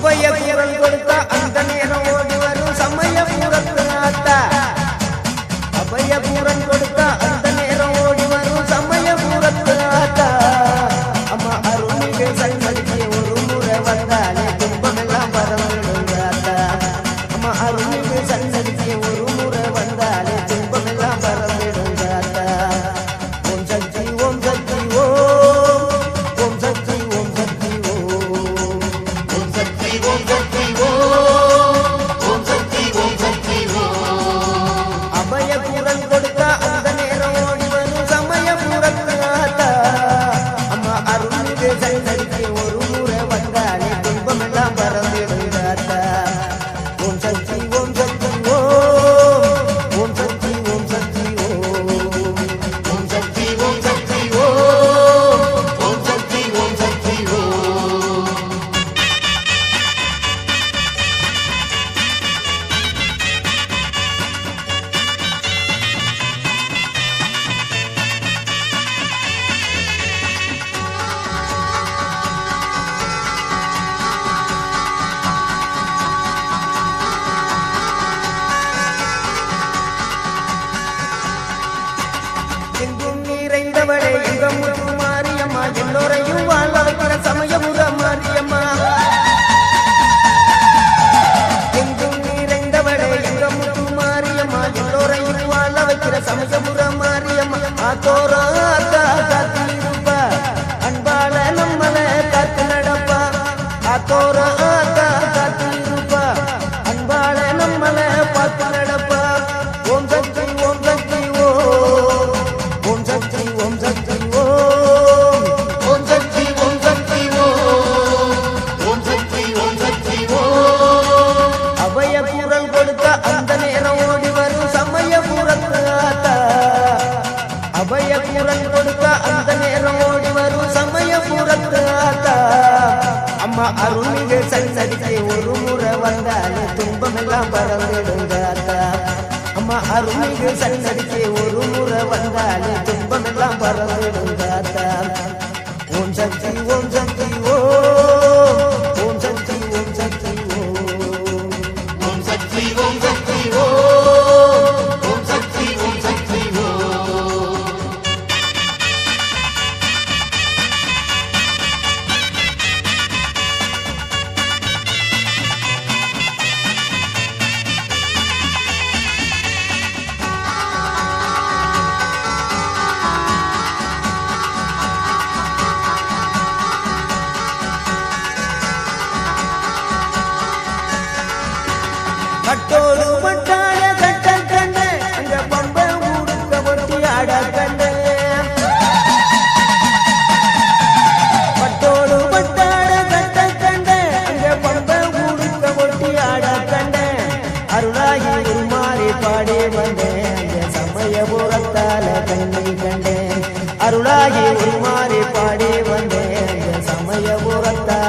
அபய குரல் கொடுத்தா அந்த நேரம் ஓடி வரும் சமயபுரத்து ஆத்தா. அபய குரல் கொடுத்தா அந்த நேரம் ஓடி வரும் சமயபுரத்து ஆத்தா. அம்மா அருள்மிகு சன்னதிக்கு ஒரு முறை வந்தாலே துன்பமெல்லாம் பறந்துடுங்க ஆத்தா. அம்மா அருள்மிகு சன்னதிக்கு ஒரு முறை வந்தாலே துன்பமெல்லாம் பறந்துடுங்க ஆத்தா. ஓம் சக்தி ஓம் சக்தி ஓம் ஓம் சக்தி ஓம் சக்தி ஓம் ஓம் சக்தி ஓம் சக்தி ஓம் ஓம் சக்தி ஓம் சக்தி ஓம். அபய குரல் கொடுத்தா அந்த நேரம் ஓடி வரும் சமயபுரத்து ஆத்தா. அம்மா அருள்மிகு சன்னதிக்கு ஒரு முறை வந்தாலே துன்பமெல்லாம் பறந்துடுங்க ஆத்தா. ஓம் சக்தி ஓம் சக்தி ஓம் ஓம் சக்தி ஓம் சக்தி ஓம் ஓம் சக்தி ஓம் சக்தி ஓம் ஓம் சக்தி ஓம் சக்தி ஓம். எங்கும் நிறைந்தவளே எங்கும் மாரியம்மா எல்லோரையும் வாழ வைக்கிற சமயபுர மாரியம்மா. எங்கும் நிறைந்தவளே எங்கும் மாரியம்மா எல்லோரையும் வாழ வைக்கிற சமயபுர மாரியம்மா. ஆத்தோரா ஆத்தா காத்திருப்பா அன்பால நம்மள காத்து நடப்பா. ஆத்தோரா ஆத்தா காத்திருப்பா அன்பால நம்மள பார்த்து நடப்பா. ஓம் சக்தி ஓம் சக்தி ஓம் ஓம் சக்தி ஓம் சக்தி ஓம் ஓம் சக்தி ஓம் சக்தி ஓம் ஓம் சக்தி ஓம் சக்தி ஓம். அபய குரல் கொடுத்த அந்த நேரம் ஓடி வரும் சமயபுரத்து ஆத்தா. அபய குரல் கொடுத்த அந்த நேரம் ஓடி வரும் சமயபுரத்து ஆத்தா. அம்மா அருள்மிகு சன்னதிக்கு ஒரு முறை வந்தாலே துன்பமெல்லாம் பறந்துடுங்க ஆத்தா. அம்மா அருள்மிகு சன்னதிக்கு ஒரு முறை வந்தாலே துன்பமெல்லாம் பறந்துடுங்க ஆத்தா. ஓம் சக்தி ஓம் சக்தி ஓம் ஓம் சக்தி ஓம் சக்தி ஓம் ஓம் சக்தி ஓம் சக்தி ஓம் ஓம் சக்தி ஓம் சக்தி ஓம். கட்டோடு மட்டாட கட்ட கண்ட அங்க பம்ப ஊடுக்க ஒட்டி ஆட கண்ட. கட்டோடு மட்டாட கட்ட கண்ட அங்க பம்ப ஊடுக்க ஒட்டி ஆட கண்ட. அருளாகி உருமாறி பாடி வந்தேன் சமயபுரத்தால கண்ணை கண்டேன். அருளாகி உருமாறி பாடி வந்தேன் சமயபுரத்தால